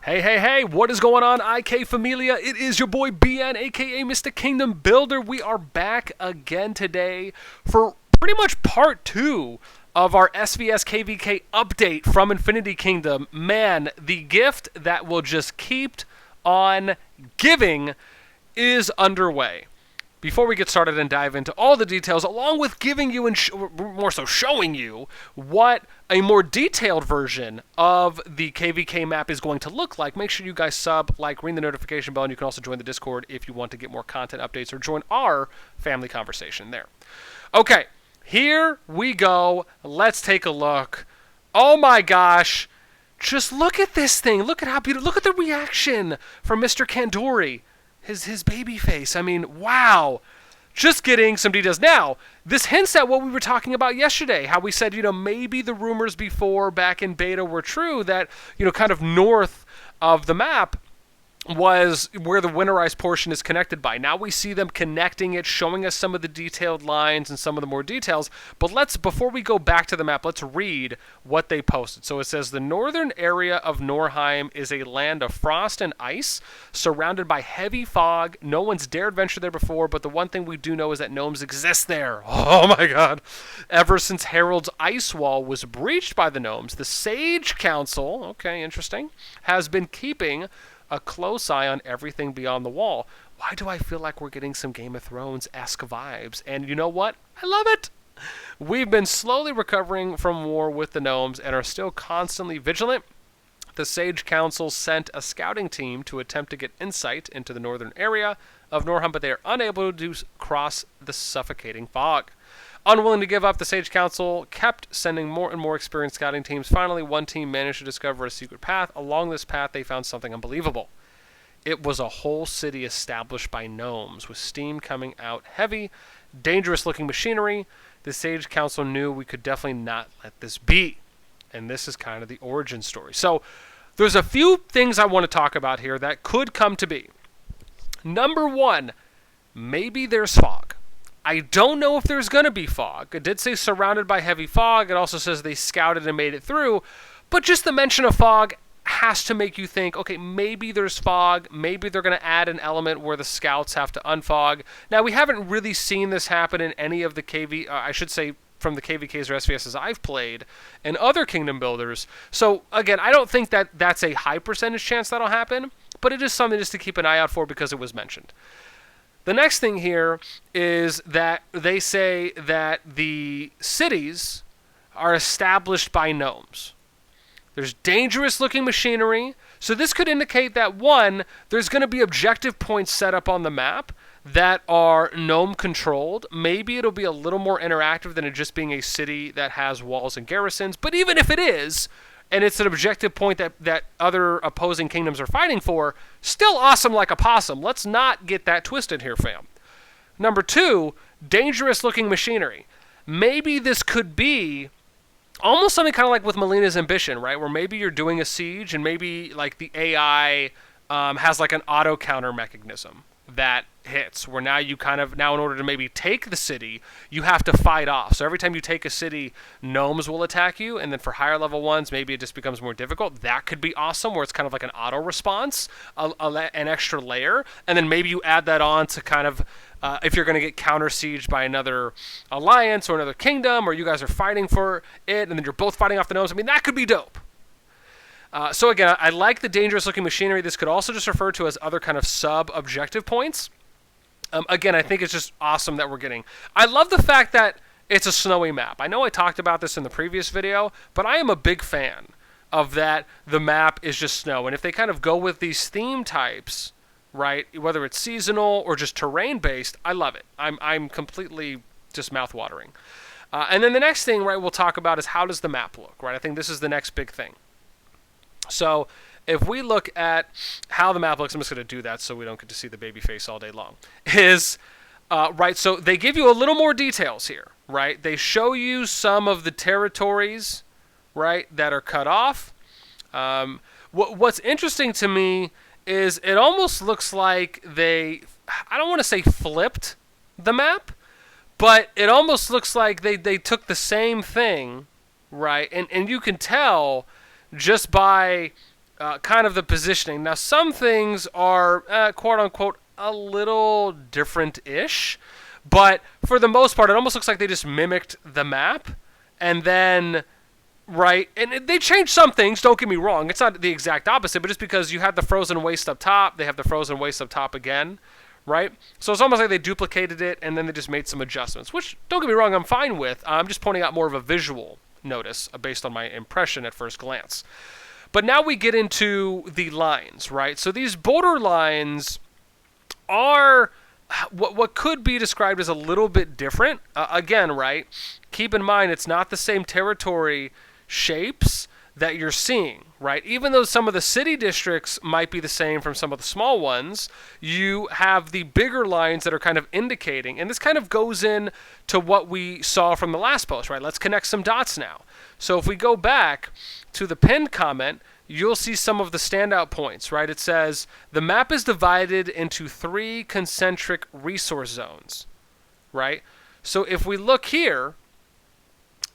Hey, what is going on, IK Familia? It is your boy BN, aka Mr. Kingdom Builder. We are back again today for pretty much part 2 of our SVS KvK update from Infinity Kingdom. Man, the gift that will just keep on giving is underway. Before we get started and dive into all the details, along with giving you and more so showing you what a more detailed version of the KvK map is going to look like, make sure you guys sub, like, ring the notification bell, and you can also join the Discord if you want to get more content updates or join our family conversation there. Okay, here we go. Let's take a look. Oh my gosh. Just look at this thing. Look at how beautiful. Look at the reaction from Mr. Kandori. His baby face. I mean, wow. Just getting some details. Now, this hints at what we were talking about yesterday. How we said, maybe the rumors before back in beta were true that, kind of north of the map was where the winterized portion is connected by. Now we see them connecting it, showing us some of the detailed lines and some of the more details. But before we go back to the map, let's read what they posted. So it says, the northern area of Norheim is a land of frost and ice, surrounded by heavy fog. No one's dared venture there before, but the one thing we do know is that gnomes exist there. Oh my god. Ever since Harold's ice wall was breached by the gnomes, the Sage Council, okay, interesting, has been keeping a close eye on everything beyond the wall. Why do I feel like we're getting some Game of Thrones-esque vibes? And you know what? I love it! We've been slowly recovering from war with the gnomes and are still constantly vigilant. The Sage Council sent a scouting team to attempt to get insight into the northern area of Norheim, but they are unable to cross the suffocating fog. Unwilling to give up, the Sage Council kept sending more and more experienced scouting teams. Finally, one team managed to discover a secret path. Along this path, they found something unbelievable. It was a whole city established by gnomes, with steam coming out heavy, dangerous-looking machinery. The Sage Council knew we could definitely not let this be. And this is kind of the origin story. So, there's a few things I want to talk about here that could come to be. Number one, maybe there's fog. I don't know if there's going to be fog. It did say surrounded by heavy fog. It also says they scouted and made it through. But just the mention of fog has to make you think, okay, maybe there's fog. Maybe they're going to add an element where the scouts have to unfog. Now, we haven't really seen this happen in any of the from the KvKs or SVSs I've played and other Kingdom Builders. So, again, I don't think that that's a high percentage chance that'll happen. But it is something just to keep an eye out for because it was mentioned. The next thing here is that they say that the cities are established by gnomes. There's dangerous-looking machinery, so this could indicate that, one, there's going to be objective points set up on the map that are gnome-controlled. Maybe it'll be a little more interactive than it just being a city that has walls and garrisons, but even if it is, and it's an objective point that other opposing kingdoms are fighting for, still awesome like a possum. Let's not get that twisted here, fam. Number two, dangerous-looking machinery. Maybe this could be almost something kind of like with Melina's Ambition, right? Where maybe you're doing a siege, and maybe like the AI has like an auto-counter mechanism that hits, where now in order to maybe take the city, you have to fight off. So every time you take a city, gnomes will attack you, and then for higher level ones, maybe it just becomes more difficult. That could be awesome, where it's kind of like an auto response, an extra layer, and then maybe you add that on to kind of, if you're going to get counter-sieged by another alliance or another kingdom, or you guys are fighting for it, and then you're both fighting off the gnomes. I mean, that could be dope. So again, I like the dangerous-looking machinery. This could also just refer to as other kind of sub-objective points. Again, I think it's just awesome that we're getting. I love the fact that it's a snowy map. I know I talked about this in the previous video, but I am a big fan of that the map is just snow. And if they kind of go with these theme types, right, whether it's seasonal or just terrain-based, I love it. I'm completely just mouth-watering. And then the next thing, right, we'll talk about is how does the map look, right? I think this is the next big thing. So if we look at how the map looks, I'm just going to do that so we don't get to see the baby face all day long, right, so they give you a little more details here, right? They show you some of the territories, right, that are cut off. What's interesting to me is it almost looks like I don't want to say flipped the map, but it almost looks like they took the same thing, right, and you can tell just by kind of the positioning. Now, some things are, quote-unquote, a little different-ish, but for the most part, it almost looks like they just mimicked the map, and then, right, and they changed some things, don't get me wrong, it's not the exact opposite, but just because you had the frozen waste up top, they have the frozen waste up top again, right? So it's almost like they duplicated it, and then they just made some adjustments, which, don't get me wrong, I'm fine with. I'm just pointing out more of a visual notice based on my impression at first glance. But now we get into the lines, right? So these border lines are what could be described as a little bit different. Again, right? Keep in mind, it's not the same territory shapes that you're seeing, right? Even though some of the city districts might be the same from some of the small ones, you have the bigger lines that are kind of indicating, and this kind of goes in to what we saw from the last post, right? Let's connect some dots now. So if we go back to the pinned comment, you'll see some of the standout points, right? It says, the map is divided into 3 concentric resource zones, right? So if we look here,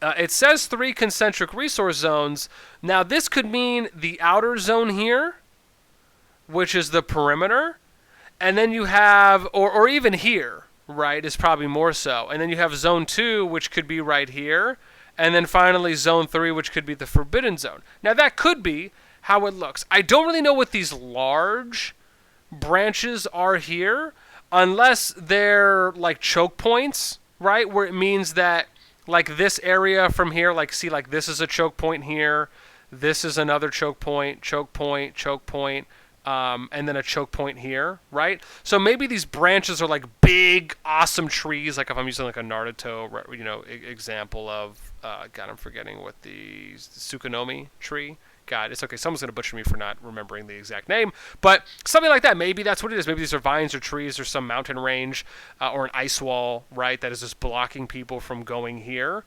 it says 3 concentric resource zones. Now this could mean the outer zone here, which is the perimeter, and then you have, or even here, right, is probably more so. And then you have zone 2, which could be right here, and then finally zone 3, which could be the forbidden zone. Now that could be how it looks. I don't really know what these large branches are here, unless they're like choke points, right, where it means that like this area from here, like see, like this is a choke point here, this is another choke point, and then a choke point here, right? So maybe these branches are like big, awesome trees, like if I'm using like a Naruto, you know, example of, God, I'm forgetting what the Tsukunomi tree. God, it's okay. Someone's going to butcher me for not remembering the exact name, but something like that. Maybe that's what it is. Maybe these are vines or trees or some mountain range or an ice wall, right, that is just blocking people from going here.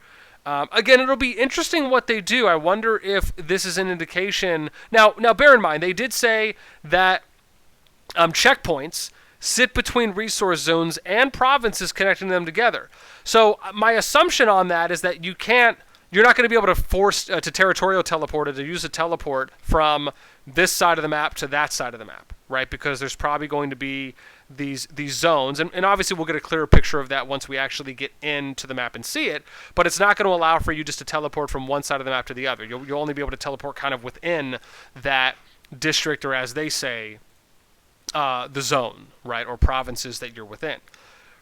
Again, it'll be interesting what they do. I wonder if this is an indication. Now, bear in mind, they did say that checkpoints sit between resource zones and provinces connecting them together. So my assumption on that is that you're not going to be able to force to territorial teleport or to use a teleport from this side of the map to that side of the map, right? Because there's probably going to be these zones, and obviously we'll get a clearer picture of that once we actually get into the map and see it, but it's not going to allow for you just to teleport from one side of the map to the other. You'll only be able to teleport kind of within that district, or as they say, the zone, right, or provinces that you're within.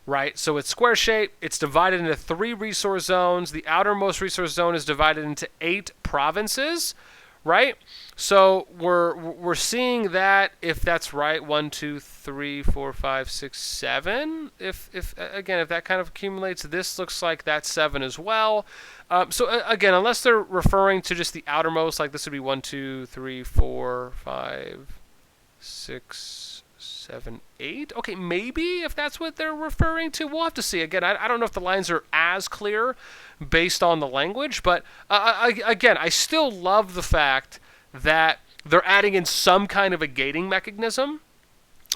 Right, so it's square shaped. It's divided into 3 resource zones. The outermost resource zone is divided into 8 provinces, right? So we're seeing that, if that's right, 1, 2, 3, 4, 5, 6, 7. If again, if that kind of accumulates, this looks like that's 7 as well. So again, unless they're referring to just the outermost, like this would be 1, 2, 3, 4, 5, 6. 7, 8. Okay, maybe if that's what they're referring to, we'll have to see. Again, I don't know if the lines are as clear based on the language, but again, I still love the fact that they're adding in some kind of a gating mechanism,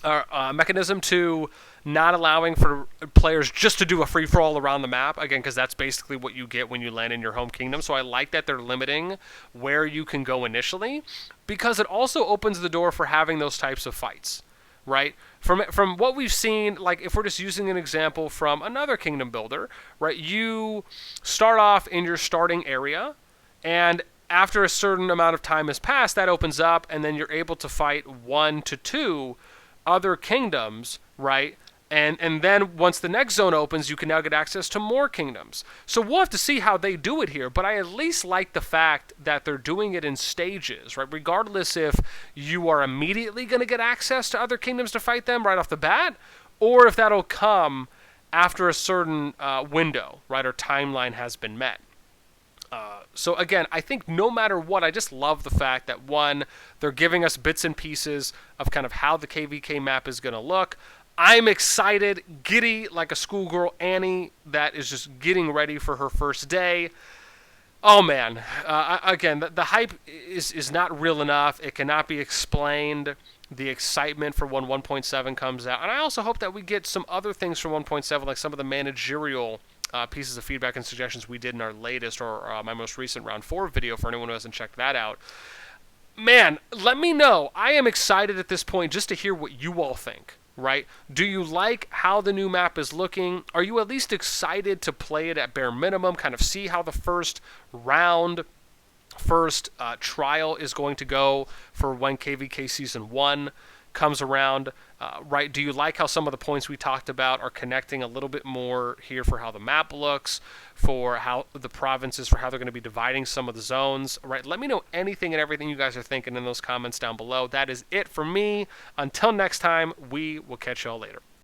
to not allowing for players just to do a free-for-all around the map, again, because that's basically what you get when you land in your home kingdom. So I like that they're limiting where you can go initially, because it also opens the door for having those types of fights. Right? From what we've seen, like if we're just using an example from another kingdom builder, right? You start off in your starting area, and after a certain amount of time has passed, that opens up, and then you're able to fight 1 to 2 other kingdoms, right? And then once the next zone opens, you can now get access to more kingdoms. So we'll have to see how they do it here, but I at least like the fact that they're doing it in stages, right? Regardless if you are immediately going to get access to other kingdoms to fight them right off the bat, or if that'll come after a certain window, right, or timeline has been met. So again, I think no matter what, I just love the fact that, one, they're giving us bits and pieces of kind of how the KvK map is going to look. I'm excited, giddy like a schoolgirl Annie that is just getting ready for her first day. Oh man, again, the hype is not real enough. It cannot be explained. The excitement for when 1.7 comes out. And I also hope that we get some other things from 1.7, like some of the managerial pieces of feedback and suggestions we did in our latest, or my most recent round 4 video for anyone who hasn't checked that out. man, let me know. I am excited at this point just to hear what you all think, right? Do you like how the new map is looking? Are you at least excited to play it at bare minimum, kind of see how the first round, first trial is going to go for when KvK Season 1 comes around, right? Do you like how some of the points we talked about are connecting a little bit more here for how the map looks, for how the provinces, for how they're going to be dividing some of the zones, right? Let me know anything and everything you guys are thinking in those comments down below. That is it for me. Until next time, we will catch y'all later.